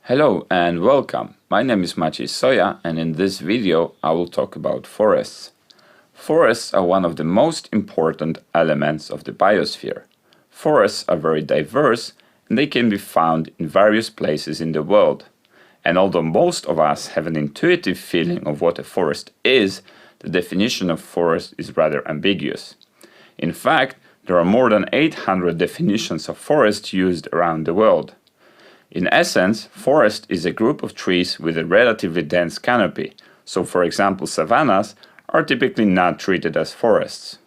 Hello and welcome. My name is Maciej Soja, and in this video I will talk about forests. Forests are one of the most important elements of the biosphere. Forests are very diverse and they can be found in various places in the world. And although most of us have an intuitive feeling of what a forest is, the definition of forest is rather ambiguous. In fact, there are more than 800 definitions of forest used around the world. In essence, forest is a group of trees with a relatively dense canopy, so for example savannas are typically not treated as forests.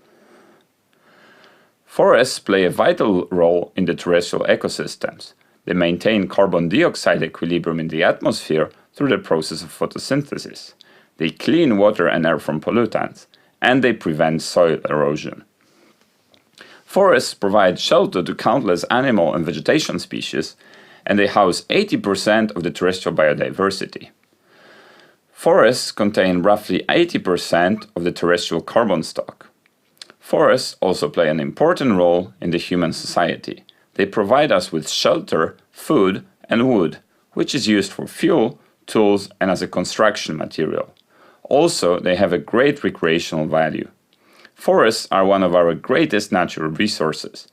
Forests play a vital role in the terrestrial ecosystems. They maintain carbon dioxide equilibrium in the atmosphere through the process of photosynthesis. They clean water and air from pollutants, and they prevent soil erosion. Forests provide shelter to countless animal and vegetation species, and they house 80% of the terrestrial biodiversity. Forests contain roughly 80% of the terrestrial carbon stock. Forests also play an important role in the human society. They provide us with shelter, food, and wood, which is used for fuel, tools, and as a construction material. Also, they have a great recreational value. Forests are one of our greatest natural resources.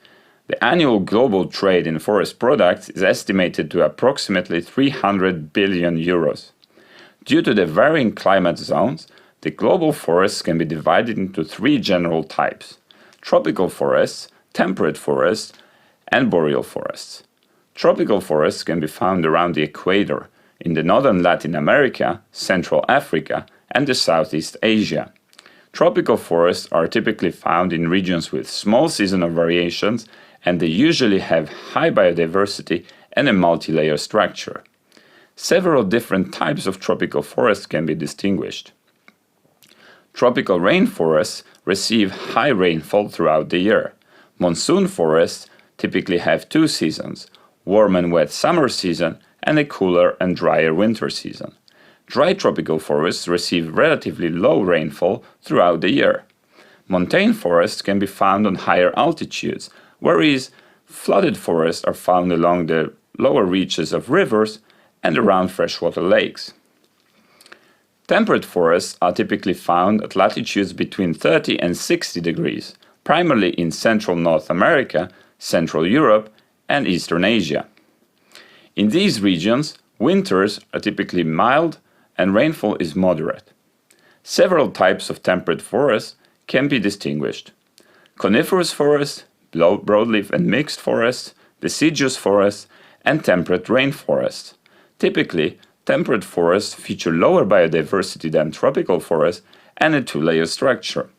The annual global trade in forest products is estimated to approximately 300 billion euros. Due to the varying climate zones, the global forests can be divided into three general types: tropical forests, temperate forests, and boreal forests. Tropical forests can be found around the equator, in the northern Latin America, Central Africa, and the Southeast Asia. Tropical forests are typically found in regions with small seasonal variations, and they usually have high biodiversity and a multi-layer structure. Several different types of tropical forests can be distinguished. Tropical rainforests receive high rainfall throughout the year. Monsoon forests typically have two seasons: warm and wet summer season and a cooler and drier winter season. Dry tropical forests receive relatively low rainfall throughout the year. Montane forests can be found on higher altitudes, whereas flooded forests are found along the lower reaches of rivers and around freshwater lakes. Temperate forests are typically found at latitudes between 30 and 60 degrees, primarily in Central North America, Central Europe, and Eastern Asia. In these regions, winters are typically mild and rainfall is moderate. Several types of temperate forests can be distinguished: coniferous forests, broadleaf and mixed forests, deciduous forests, and temperate rainforests. Typically, temperate forests feature lower biodiversity than tropical forests and a two-layer structure.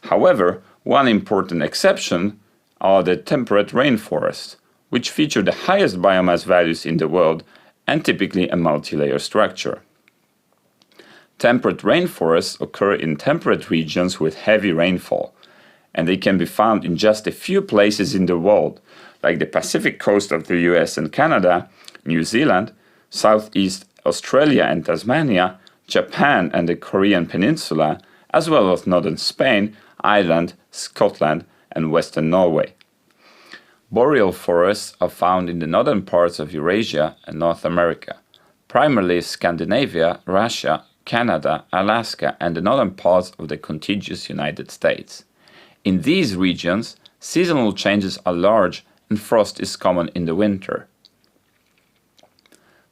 However, one important exception are the temperate rainforests, which feature the highest biomass values in the world and typically a multi-layer structure. Temperate rainforests occur in temperate regions with heavy rainfall, and they can be found in just a few places in the world, like the Pacific coast of the US and Canada, New Zealand, Southeast Australia and Tasmania, Japan and the Korean Peninsula, as well as northern Spain, Ireland, Scotland, and western Norway. Boreal forests are found in the northern parts of Eurasia and North America, primarily Scandinavia, Russia, Canada, Alaska, and the northern parts of the contiguous United States. In these regions, seasonal changes are large and frost is common in the winter.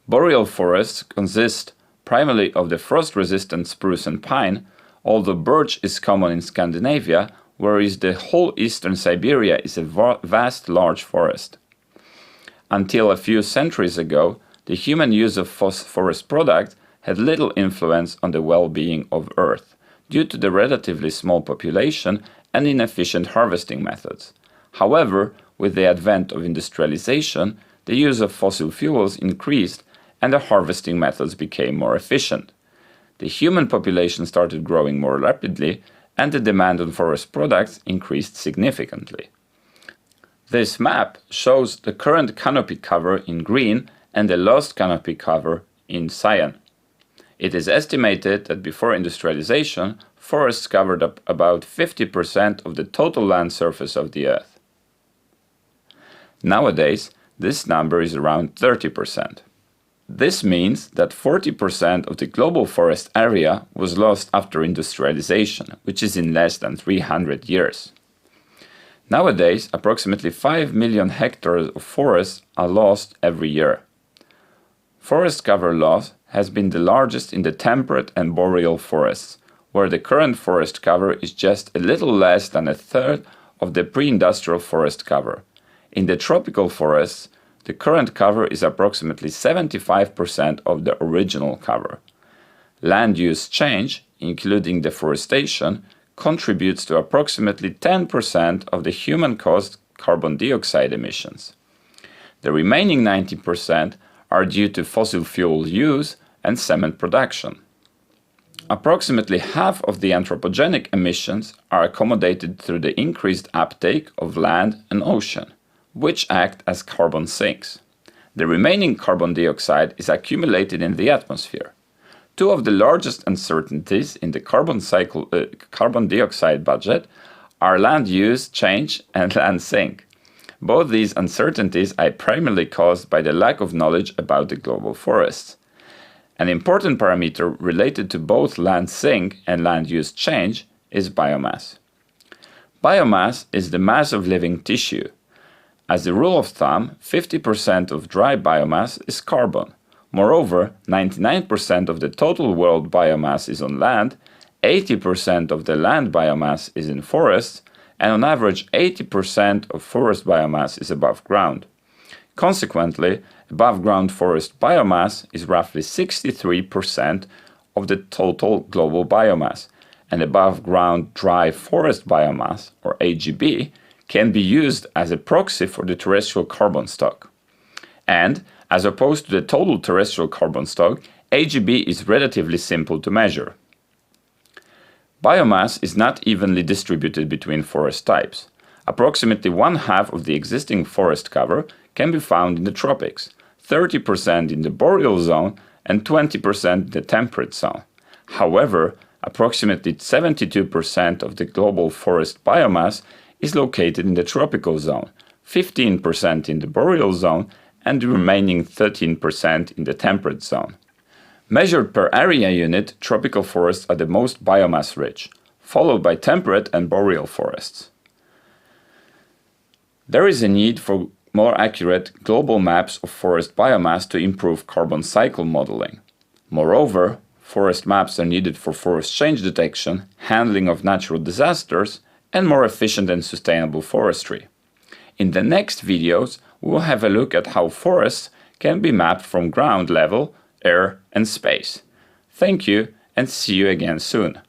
Boreal forests consist primarily of the frost-resistant spruce and pine, although birch is common in Scandinavia, whereas the whole eastern Siberia is a vast large forest. Until a few centuries ago, the human use of forest products had little influence on the well-being of Earth, due to the relatively small population and inefficient harvesting methods. However, with the advent of industrialization, the use of fossil fuels increased and the harvesting methods became more efficient. The human population started growing more rapidly and the demand on forest products increased significantly. This map shows the current canopy cover in green and the lost canopy cover in cyan. It is estimated that before industrialization, forests covered up about 50% of the total land surface of the Earth. Nowadays, this number is around 30%. This means that 40% of the global forest area was lost after industrialization, which is in less than 300 years. Nowadays, approximately 5 million hectares of forests are lost every year. Forest cover loss has been the largest in the temperate and boreal forests, where the current forest cover is just a little less than a third of the pre-industrial forest cover. In the tropical forests, the current cover is approximately 75% of the original cover. Land use change, including deforestation, contributes to approximately 10% of the human-caused carbon dioxide emissions. The remaining 90% are due to fossil fuel use and cement production. Approximately half of the anthropogenic emissions are accommodated through the increased uptake of land and ocean, which act as carbon sinks. The remaining carbon dioxide is accumulated in the atmosphere. Two of the largest uncertainties in the carbon dioxide budget are land use change and land sink. Both these uncertainties are primarily caused by the lack of knowledge about the global forests. An important parameter related to both land sink and land use change is biomass. Biomass is the mass of living tissue. As a rule of thumb, 50% of dry biomass is carbon. Moreover, 99% of the total world biomass is on land, 80% of the land biomass is in forests, and on average 80% of forest biomass is above ground. Consequently, above-ground forest biomass is roughly 63% of the total global biomass, and above-ground dry forest biomass, or AGB, can be used as a proxy for the terrestrial carbon stock. And, as opposed to the total terrestrial carbon stock, AGB is relatively simple to measure. Biomass is not evenly distributed between forest types. Approximately one-half of the existing forest cover can be found in the tropics, 30% in the boreal zone and 20% in the temperate zone. However, approximately 72% of the global forest biomass is located in the tropical zone, 15% in the boreal zone, and the remaining 13% in the temperate zone. Measured per area unit, tropical forests are the most biomass-rich, followed by temperate and boreal forests. There is a need for more accurate global maps of forest biomass to improve carbon cycle modeling. Moreover, forest maps are needed for forest change detection, handling of natural disasters, and more efficient and sustainable forestry. In the next videos, we will have a look at how forests can be mapped from ground level, air, and space. Thank you, and see you again soon.